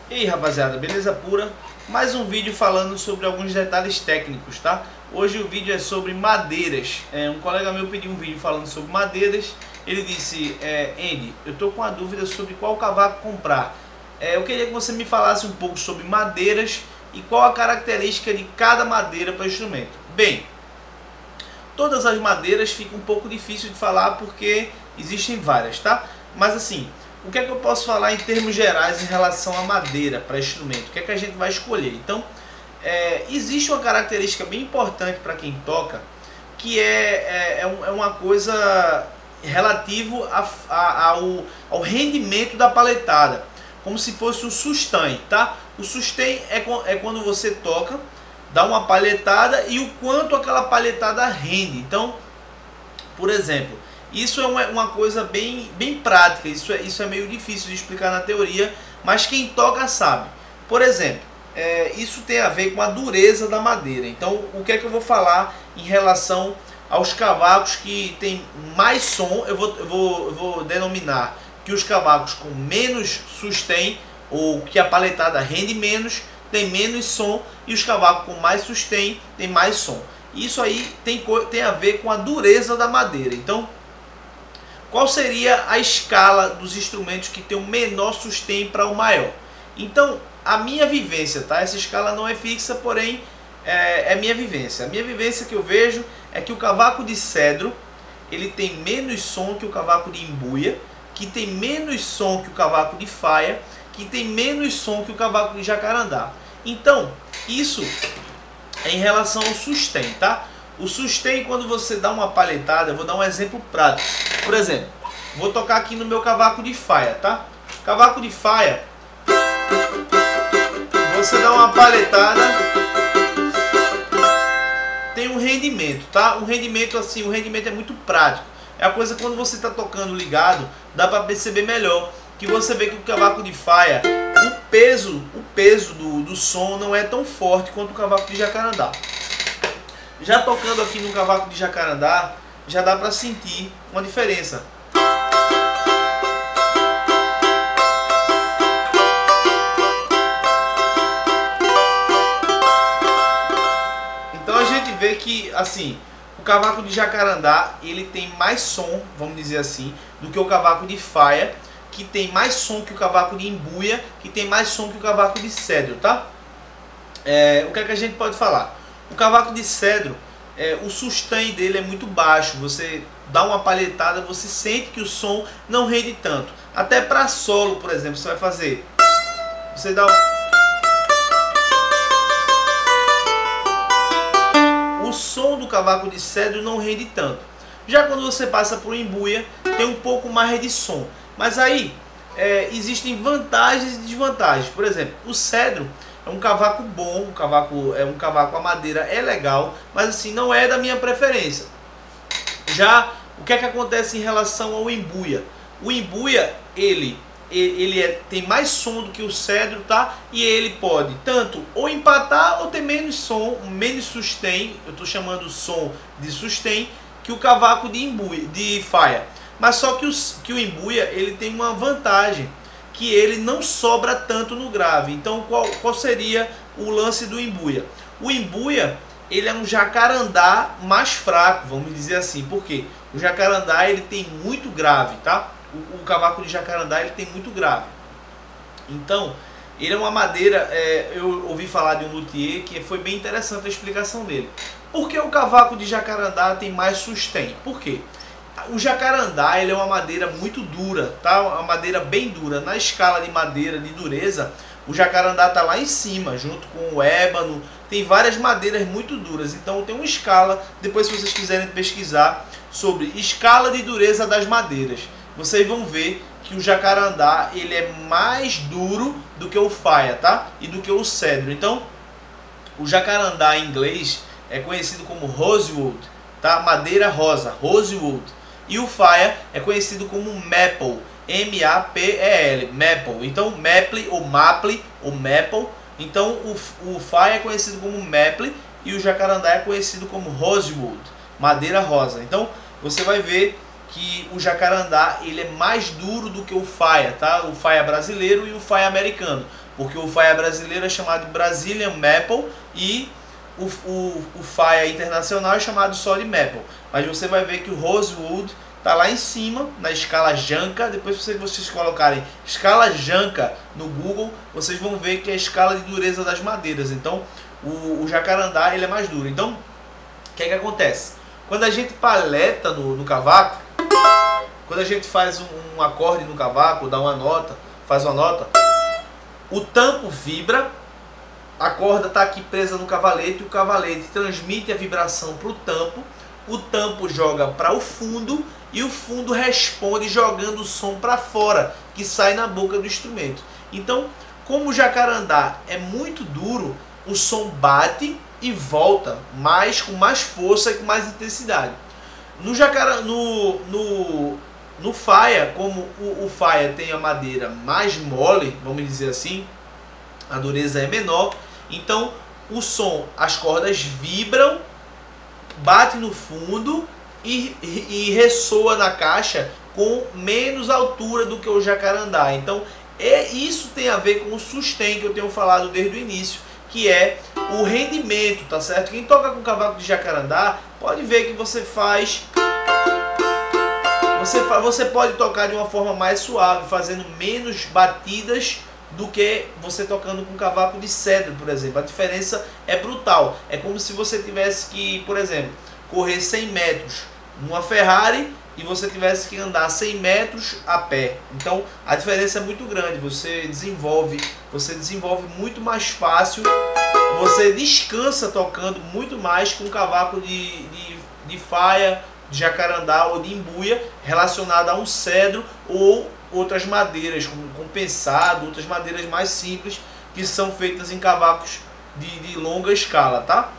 E aí, rapaziada, beleza pura? Mais um vídeo falando sobre alguns detalhes técnicos, tá? Hoje o vídeo é sobre madeiras. Um colega meu pediu um vídeo falando sobre madeiras. Ele disse, Andy, eu tô com uma dúvida sobre qual cavaco comprar. Eu queria que você me falasse um pouco sobre madeiras e qual a característica de cada madeira para o instrumento. Bem, todas as madeiras fica um pouco difícil de falar porque existem várias, tá? Mas assim, o que é que eu posso falar em termos gerais em relação à madeira para instrumento? O que é que a gente vai escolher? Então, existe uma característica bem importante para quem toca, que é uma coisa relativo ao rendimento da paletada, como se fosse o sustain, tá? O sustain é quando você toca, dá uma palhetada e o quanto aquela palhetada rende. Então, por exemplo, isso é uma coisa bem prática, isso é meio difícil de explicar na teoria, mas quem toca sabe. Por exemplo, isso tem a ver com a dureza da madeira. Então, o que é que eu vou falar em relação aos cavacos que tem mais som? Eu vou denominar que os cavacos com menos sustain, ou que a paletada rende menos, tem menos som, e os cavacos com mais sustain tem mais som. Isso aí tem a ver com a dureza da madeira. Então, qual seria a escala dos instrumentos que tem o menor sustain para o maior? Então, a minha vivência, tá? Essa escala não é fixa, porém é minha vivência. A minha vivência que eu vejo é que o cavaco de cedro, ele tem menos som que o cavaco de embuia, que tem menos som que o cavaco de faia, que tem menos som que o cavaco de jacarandá. Então, isso é em relação ao sustain, tá? O sustain, quando você dá uma palhetada, eu vou dar um exemplo prático. Por exemplo, vou tocar aqui no meu cavaco de faia, tá? Cavaco de faia, você dá uma palhetada, tem um rendimento, tá? Um rendimento assim, o rendimento é muito prático. É a coisa quando você está tocando ligado, dá para perceber melhor, que você vê que o cavaco de faia, o peso do som não é tão forte quanto o cavaco de jacarandá. Já tocando aqui no cavaco de jacarandá, já dá para sentir uma diferença. Então a gente vê que assim, o cavaco de jacarandá, ele tem mais som, vamos dizer assim, do que o cavaco de faia, que tem mais som que o cavaco de embuia, que tem mais som que o cavaco de cedro, tá? O que é que a gente pode falar? O cavaco de cedro, o sustain dele é muito baixo. Você dá uma palhetada, você sente que o som não rende tanto. Até para solo, por exemplo, você vai fazer, você dá o som do cavaco de cedro não rende tanto. Já quando você passa para o embuia, tem um pouco mais de som. Mas aí existem vantagens e desvantagens. Por exemplo, o cedro é um cavaco bom, um cavaco a madeira é legal, mas assim não é da minha preferência. Já o que é que acontece em relação ao embuia? O embuia ele tem mais som do que o cedro, tá? E ele pode tanto ou empatar ou ter menos som, menos sustain. Eu estou chamando o som de sustain que o cavaco de embuia, de faia. Mas só que o embuia ele tem uma vantagem, que ele não sobra tanto no grave. Então qual seria o lance do embuia? O embuia ele é um jacarandá mais fraco, vamos dizer assim. Por quê? O jacarandá ele tem muito grave, tá? O cavaco de jacarandá ele tem muito grave. Então ele é uma madeira, eu ouvi falar de um luthier que foi bem interessante a explicação dele. Por que o cavaco de jacarandá tem mais sustain? Por quê? O jacarandá ele é uma madeira muito dura, tá? Uma madeira bem dura. Na escala de madeira de dureza, o jacarandá está lá em cima, junto com o ébano. Tem várias madeiras muito duras. Então tem uma escala, depois se vocês quiserem pesquisar sobre escala de dureza das madeiras, vocês vão ver que o jacarandá ele é mais duro do que o faia, tá? E do que o cedro. Então, o jacarandá em inglês é conhecido como rosewood, tá? Madeira rosa, rosewood. E o faia é conhecido como maple, M-A-P-E-L, maple. Então, maple ou maple ou maple. Então, o faia é conhecido como maple e o jacarandá é conhecido como rosewood, madeira rosa. Então, você vai ver que o jacarandá ele é mais duro do que o faia, tá? O faia brasileiro e o faia americano, porque o faia brasileiro é chamado de Brazilian Maple e o faia internacional é chamado só de Maple. Mas você vai ver que o Rosewood tá lá em cima, na escala Janka. Depois se vocês colocarem escala Janka no Google, vocês vão ver que é a escala de dureza das madeiras. Então o jacarandá ele é mais duro. Então o que é que acontece? Quando a gente paleta no cavaco, quando a gente faz um acorde no cavaco, dá uma nota, faz uma nota, o tampo vibra, a corda está aqui presa no cavalete, o cavalete transmite a vibração para o tampo joga para o fundo e o fundo responde jogando o som para fora, que sai na boca do instrumento. Então, como o jacarandá é muito duro, o som bate e volta com mais força e com mais intensidade. No faia, como o faia tem a madeira mais mole, vamos dizer assim, a dureza é menor, então o som, as cordas vibram, bate no fundo e ressoa na caixa com menos altura do que o jacarandá. Então isso tem a ver com o sustain que eu tenho falado desde o início, que é o rendimento, tá certo? Quem toca com cavaco de jacarandá pode ver que você pode tocar de uma forma mais suave, fazendo menos batidas do que você tocando com cavaco de cedro, por exemplo. A diferença é brutal. É como se você tivesse que, por exemplo, correr 100 metros numa Ferrari e você tivesse que andar 100 metros a pé. Então a diferença é muito grande. Você desenvolve muito mais fácil, você descansa tocando muito mais com cavaco de faia, de jacarandá ou de imbuia relacionado a um cedro ou outras madeiras, como compensado, outras madeiras mais simples que são feitas em cavacos de longa escala, tá?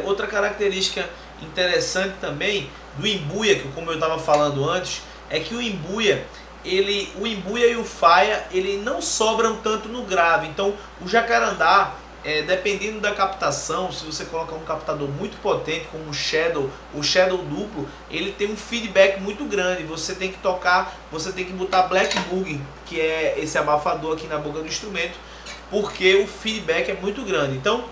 Outra característica interessante também do imbuia, que como eu estava falando antes, é que o imbuia e o faia ele não sobram tanto no grave. Então o jacarandá, dependendo da captação, se você colocar um captador muito potente como o Shadow duplo, ele tem um feedback muito grande. Você tem que botar Black Boogie, que é esse abafador aqui na boca do instrumento, porque o feedback é muito grande. Então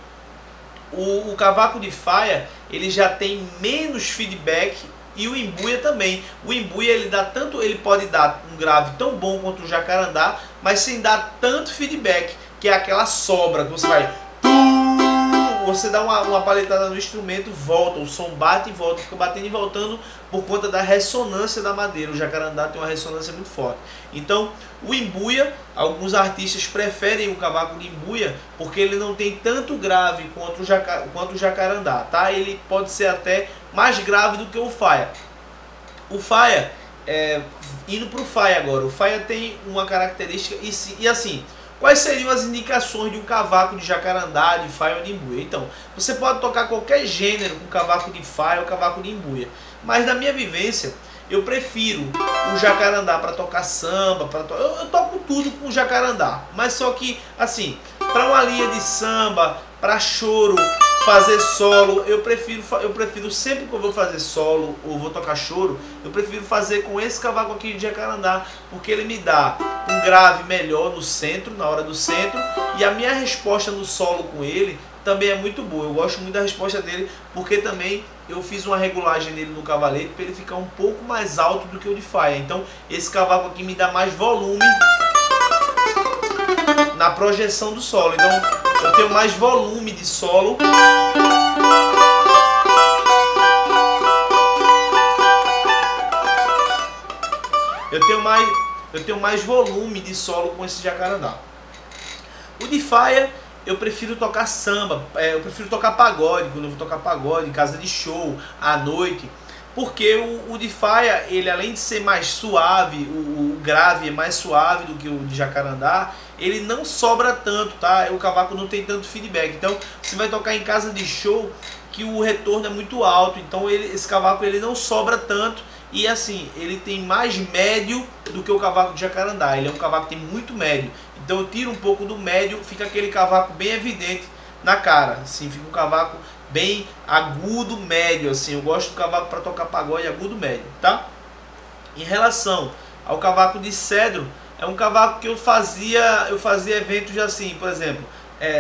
o cavaco de faia ele já tem menos feedback e o imbuia também. O imbuia ele pode dar um grave tão bom quanto o jacarandá, mas sem dar tanto feedback, que é aquela sobra que você dá uma paletada no instrumento, volta, o som bate e volta, fica batendo e voltando por conta da ressonância da madeira. O jacarandá tem uma ressonância muito forte. Então o imbuia, alguns artistas preferem o cavaco de imbuia porque ele não tem tanto grave quanto o jacarandá, tá? Ele pode ser até mais grave do que o faia. O faia, indo para o faia agora, o faia tem uma característica e assim, quais seriam as indicações de um cavaco de jacarandá, de faia ou de imbuia? Então, você pode tocar qualquer gênero com cavaco de faia ou cavaco de imbuia. Mas na minha vivência, eu prefiro o jacarandá para tocar samba, eu toco tudo com o jacarandá. Mas só que, assim, para uma linha de samba, para choro, fazer solo, eu prefiro sempre que eu vou fazer solo ou vou tocar choro, eu prefiro fazer com esse cavaco aqui de jacarandá, porque ele me dá um grave melhor no centro, na hora do centro, e a minha resposta no solo com ele também é muito boa. Eu gosto muito da resposta dele, porque também eu fiz uma regulagem nele no cavalete para ele ficar um pouco mais alto do que o de faia. Então esse cavaco aqui me dá mais volume na projeção do solo. Então eu tenho mais volume de solo. Eu tenho mais volume de solo com esse jacarandá. O de faia eu prefiro tocar samba, eu prefiro tocar pagode, quando eu vou tocar pagode, em casa de show, à noite. Porque o de faia, ele além de ser mais suave, o grave é mais suave do que o de jacarandá, ele não sobra tanto, tá? O cavaco não tem tanto feedback. Então você vai tocar em casa de show que o retorno é muito alto, então esse cavaco ele não sobra tanto. E assim, ele tem mais médio do que o cavaco de jacarandá. Ele é um cavaco que tem muito médio. Então eu tiro um pouco do médio, fica aquele cavaco bem evidente na cara. Assim, fica um cavaco bem agudo, médio. Assim, eu gosto do cavaco para tocar pagode agudo, médio, tá? Em relação ao cavaco de cedro, é um cavaco que eu fazia eventos assim, por exemplo,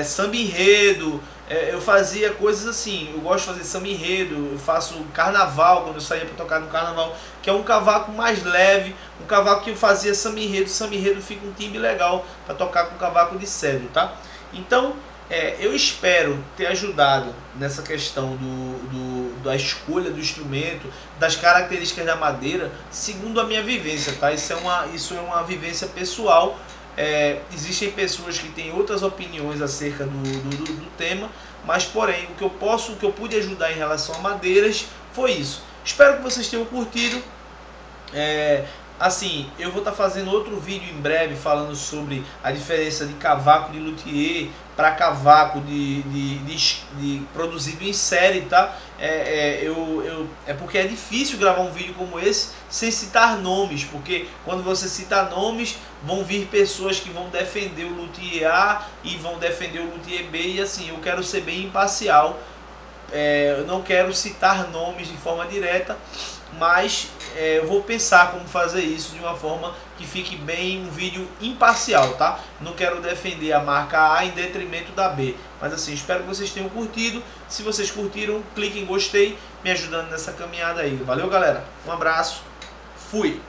samba enredo, eu fazia coisas assim. Eu gosto de fazer samba enredo, eu faço carnaval, quando eu saía para tocar no carnaval, que é um cavaco mais leve, um cavaco que eu fazia samba enredo fica um timbre legal para tocar com cavaco de cedro, tá? Então, eu espero ter ajudado nessa questão da escolha do instrumento, das características da madeira, segundo a minha vivência, tá? Isso é uma vivência pessoal. Existem pessoas que têm outras opiniões acerca do tema, mas porém o que eu pude ajudar em relação a madeiras foi isso. Espero que vocês tenham curtido. Assim, eu vou estar fazendo outro vídeo em breve falando sobre a diferença de cavaco de luthier para cavaco produzido em série, tá? Porque é difícil gravar um vídeo como esse sem citar nomes, porque quando você citar nomes, vão vir pessoas que vão defender o luthier A e vão defender o luthier B, e assim, eu quero ser bem imparcial. Eu não quero citar nomes de forma direta, mas eu vou pensar como fazer isso de uma forma que fique bem um vídeo imparcial, tá? Não quero defender a marca A em detrimento da B, mas assim, espero que vocês tenham curtido. Se vocês curtiram, clique em gostei, me ajudando nessa caminhada aí. Valeu, galera, um abraço, fui!